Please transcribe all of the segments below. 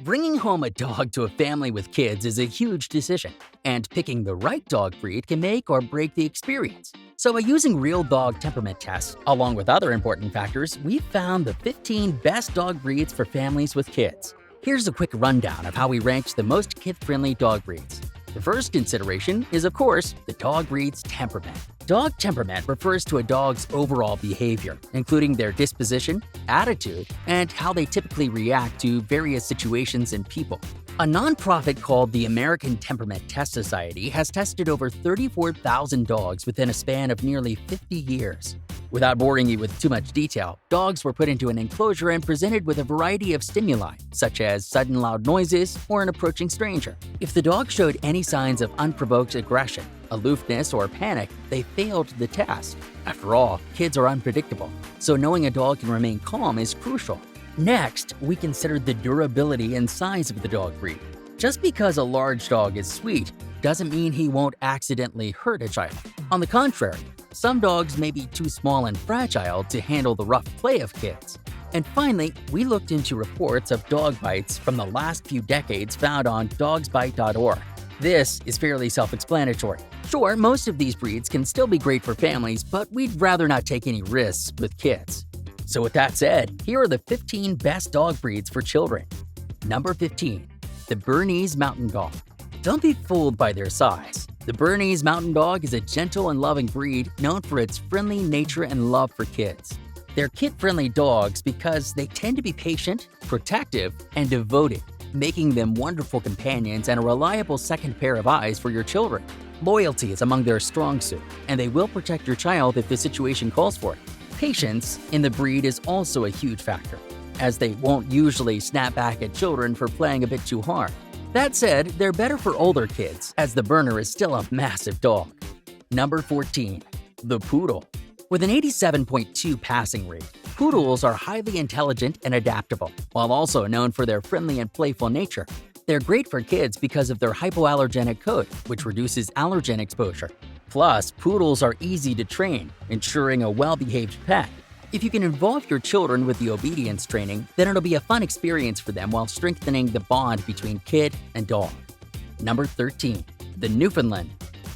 Bringing home a dog to a family with kids is a huge decision, and picking the right dog breed can make or break the experience. So, by using real dog temperament tests, along with other important factors, we've found the 15 best dog breeds for families with kids. Here's a quick rundown of how we ranked the most kid-friendly dog breeds. The first consideration is, of course, the dog breed's temperament. Dog temperament refers to a dog's overall behavior, including their disposition, attitude, and how they typically react to various situations and people. A nonprofit called the American Temperament Test Society has tested over 34,000 dogs within a span of nearly 50 years. Without boring you with too much detail, dogs were put into an enclosure and presented with a variety of stimuli, such as sudden loud noises or an approaching stranger. If the dog showed any signs of unprovoked aggression, aloofness, or panic, they failed the test. After all, kids are unpredictable, so knowing a dog can remain calm is crucial. Next, we considered the durability and size of the dog breed. Just because a large dog is sweet doesn't mean he won't accidentally hurt a child. On the contrary, some dogs may be too small and fragile to handle the rough play of kids. And finally, we looked into reports of dog bites from the last few decades found on dogsbite.org. This is fairly self-explanatory. Sure, most of these breeds can still be great for families, but we'd rather not take any risks with kids. So with that said, here are the 15 best dog breeds for children. Number 15. The Bernese Mountain Dog. Don't be fooled by their size. The Bernese Mountain Dog is a gentle and loving breed known for its friendly nature and love for kids. They're kid-friendly dogs because they tend to be patient, protective, and devoted, making them wonderful companions and a reliable second pair of eyes for your children. Loyalty is among their strong suit, and they will protect your child if the situation calls for it. Patience in the breed is also a huge factor, as they won't usually snap back at children for playing a bit too hard. That said, they're better for older kids, as the Berner is still a massive dog. Number 14. The Poodle. With an 87.2 passing rate, poodles are highly intelligent and adaptable, while also known for their friendly and playful nature. They're great for kids because of their hypoallergenic coat, which reduces allergen exposure. Plus, poodles are easy to train, ensuring a well-behaved pet. If you can involve your children with the obedience training, then it'll be a fun experience for them while strengthening the bond between kid and dog. Number 13. The Newfoundland.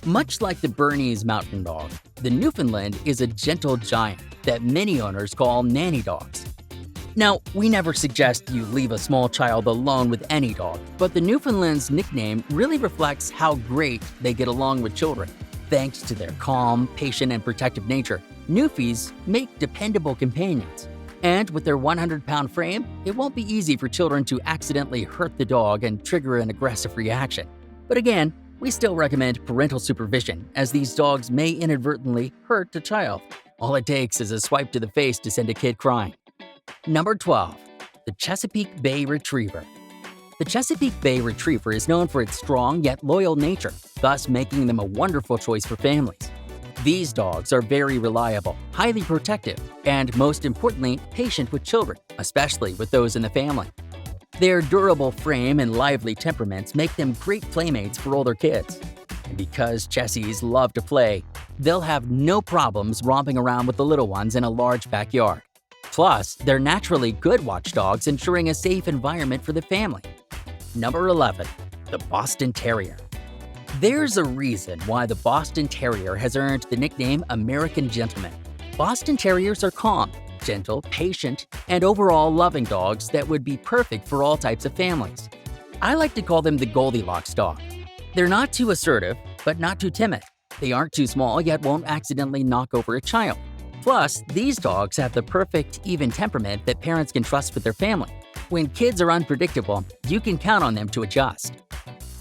Much like the Bernese Mountain Dog, the Newfoundland is a gentle giant that many owners call nanny dogs. Now, we never suggest you leave a small child alone with any dog, but the Newfoundland's nickname really reflects how great they get along with children. Thanks to their calm, patient, and protective nature, Newfies make dependable companions. And with their 100-pound frame, it won't be easy for children to accidentally hurt the dog and trigger an aggressive reaction. But again, we still recommend parental supervision, as these dogs may inadvertently hurt a child. All it takes is a swipe to the face to send a kid crying. Number 12. The Chesapeake Bay Retriever. The Chesapeake Bay Retriever is known for its strong yet loyal nature, thus making them a wonderful choice for families. These dogs are very reliable, highly protective, and most importantly, patient with children, especially with those in the family. Their durable frame and lively temperaments make them great playmates for older kids. And because Chessies love to play, they'll have no problems romping around with the little ones in a large backyard. Plus, they're naturally good watchdogs, ensuring a safe environment for the family. Number 11. The Boston Terrier. There's a reason why the Boston Terrier has earned the nickname American Gentleman. Boston Terriers are calm, gentle, patient, and overall loving dogs that would be perfect for all types of families. I like to call them the Goldilocks dog. They're not too assertive, but not too timid. They aren't too small, yet won't accidentally knock over a child. Plus, these dogs have the perfect, even temperament that parents can trust with their family. When kids are unpredictable, you can count on them to adjust.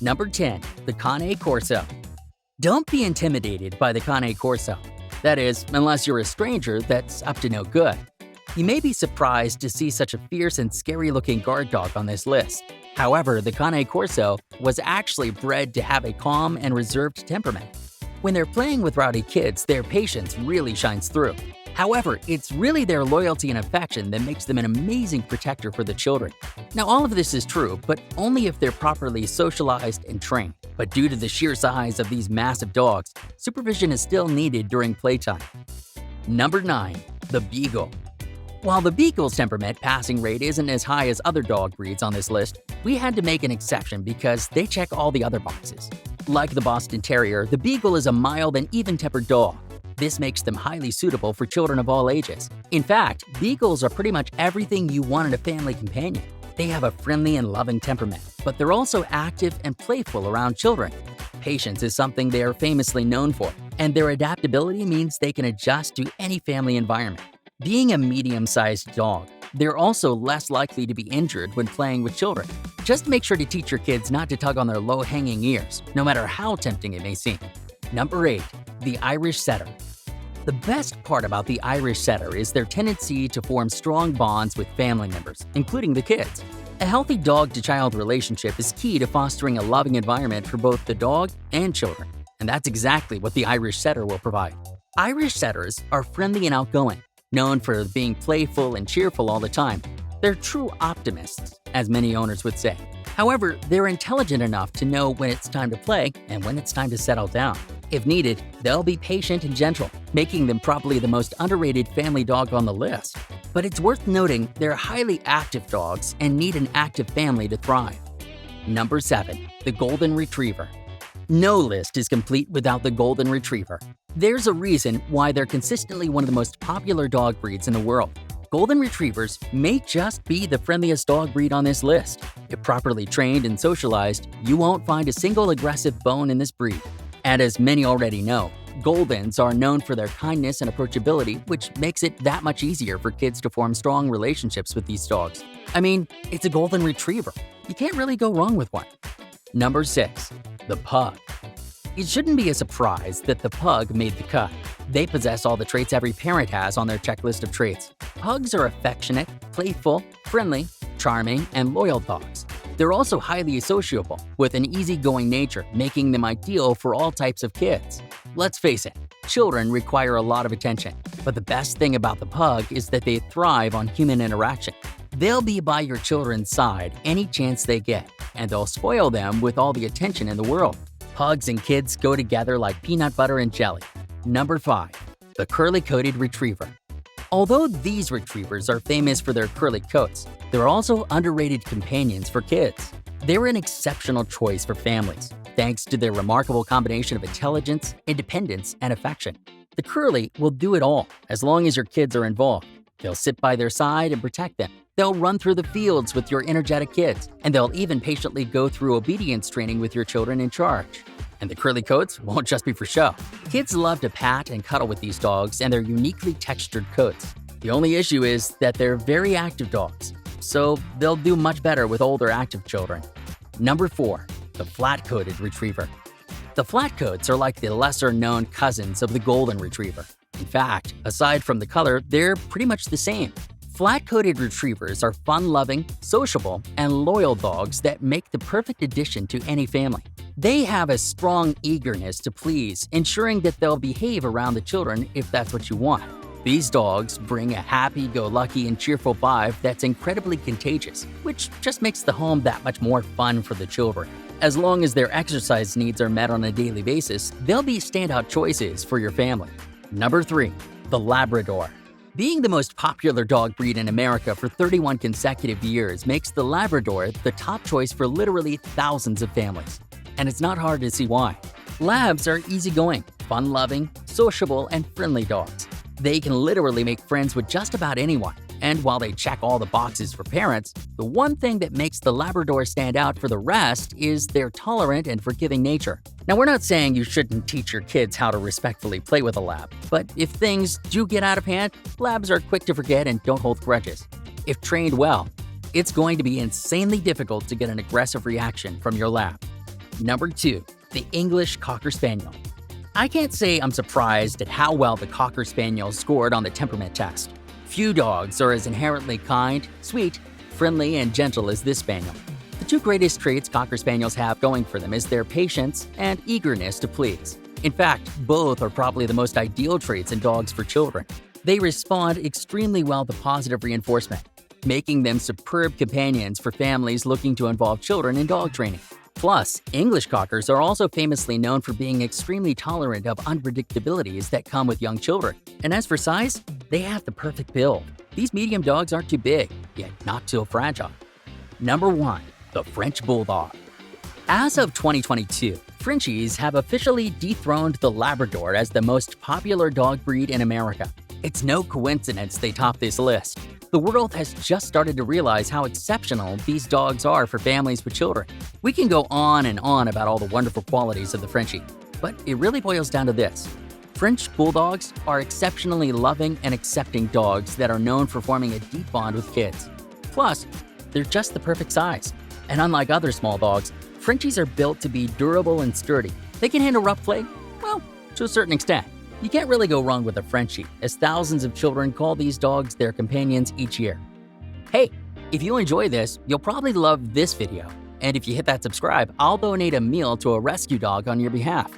Number 10. The Cane Corso. Don't be intimidated by the Cane Corso. That is, unless you're a stranger that's up to no good. You may be surprised to see such a fierce and scary-looking guard dog on this list. However, the Cane Corso was actually bred to have a calm and reserved temperament. When they're playing with rowdy kids, their patience really shines through. However, it's really their loyalty and affection that makes them an amazing protector for the children. Now, all of this is true, but only if they're properly socialized and trained. But due to the sheer size of these massive dogs, supervision is still needed during playtime. Number 9. The Beagle. While the Beagle's temperament passing rate isn't as high as other dog breeds on this list, we had to make an exception because they check all the other boxes. Like the Boston Terrier, the Beagle is a mild and even-tempered dog. This makes them highly suitable for children of all ages. In fact, Beagles are pretty much everything you want in a family companion. They have a friendly and loving temperament, but they're also active and playful around children. Patience is something they are famously known for, and their adaptability means they can adjust to any family environment. Being a medium-sized dog, they're also less likely to be injured when playing with children. Just make sure to teach your kids not to tug on their low-hanging ears, no matter how tempting it may seem. Number 8. The Irish Setter. The best part about the Irish Setter is their tendency to form strong bonds with family members, including the kids. A healthy dog-to-child relationship is key to fostering a loving environment for both the dog and children, and that's exactly what the Irish Setter will provide. Irish Setters are friendly and outgoing, known for being playful and cheerful all the time. They're true optimists, as many owners would say. However, they're intelligent enough to know when it's time to play and when it's time to settle down. If needed, they'll be patient and gentle, making them probably the most underrated family dog on the list. But it's worth noting they're highly active dogs and need an active family to thrive. Number 7. The Golden Retriever. No list is complete without the Golden Retriever. There's a reason why they're consistently one of the most popular dog breeds in the world. Golden Retrievers may just be the friendliest dog breed on this list. If properly trained and socialized, you won't find a single aggressive bone in this breed. And as many already know, Goldens are known for their kindness and approachability, which makes it that much easier for kids to form strong relationships with these dogs. I mean, it's a Golden Retriever. You can't really go wrong with one. Number 6. The Pug. It shouldn't be a surprise that the Pug made the cut. They possess all the traits every parent has on their checklist of traits. Pugs are affectionate, playful, friendly, charming, and loyal dogs. They're also highly sociable, with an easygoing nature, making them ideal for all types of kids. Let's face it, children require a lot of attention, but the best thing about the Pug is that they thrive on human interaction. They'll be by your children's side any chance they get, and they'll spoil them with all the attention in the world. Pugs and kids go together like peanut butter and jelly. Number 5. The Curly-Coated Retriever. Although these retrievers are famous for their curly coats, they're also underrated companions for kids. They're an exceptional choice for families, thanks to their remarkable combination of intelligence, independence, and affection. The Curly will do it all as long as your kids are involved. They'll sit by their side and protect them. They'll run through the fields with your energetic kids, and they'll even patiently go through obedience training with your children in charge. And the curly coats won't just be for show. Kids love to pat and cuddle with these dogs and their uniquely textured coats. The only issue is that they're very active dogs, so they'll do much better with older active children. Number 4. The Flat-Coated Retriever. The flat-coats are like the lesser-known cousins of the Golden Retriever. In fact, aside from the color, they're pretty much the same. Flat-coated retrievers are fun-loving, sociable, and loyal dogs that make the perfect addition to any family. They have a strong eagerness to please, ensuring that they'll behave around the children if that's what you want. These dogs bring a happy-go-lucky and cheerful vibe that's incredibly contagious, which just makes the home that much more fun for the children. As long as their exercise needs are met on a daily basis, they'll be standout choices for your family. Number 3. The Labrador. Being the most popular dog breed in America for 31 consecutive years makes the Labrador the top choice for literally thousands of families. And it's not hard to see why. Labs are easygoing, fun-loving, sociable, and friendly dogs. They can literally make friends with just about anyone. And while they check all the boxes for parents, the one thing that makes the Labrador stand out for the rest is their tolerant and forgiving nature. Now, we're not saying you shouldn't teach your kids how to respectfully play with a lab, but if things do get out of hand, labs are quick to forget and don't hold grudges. If trained well, it's going to be insanely difficult to get an aggressive reaction from your lab. Number 2. The English Cocker Spaniel. I can't say I'm surprised at how well the Cocker Spaniel scored on the temperament test. Few dogs are as inherently kind, sweet, friendly, and gentle as this spaniel. The two greatest traits Cocker Spaniels have going for them is their patience and eagerness to please. In fact, both are probably the most ideal traits in dogs for children. They respond extremely well to positive reinforcement, making them superb companions for families looking to involve children in dog training. Plus, English Cockers are also famously known for being extremely tolerant of unpredictabilities that come with young children. And as for size, they have the perfect build. These medium dogs aren't too big, yet not too fragile. Number 1. The French Bulldog. As of 2022, Frenchies have officially dethroned the Labrador as the most popular dog breed in America. It's no coincidence they top this list. The world has just started to realize how exceptional these dogs are for families with children. We can go on and on about all the wonderful qualities of the Frenchie, but it really boils down to this. French Bulldogs are exceptionally loving and accepting dogs that are known for forming a deep bond with kids. Plus, they're just the perfect size. And unlike other small dogs, Frenchies are built to be durable and sturdy. They can handle rough play, well, to a certain extent. You can't really go wrong with a Frenchie, as thousands of children call these dogs their companions each year. Hey, if you enjoy this, you'll probably love this video. And if you hit that subscribe, I'll donate a meal to a rescue dog on your behalf.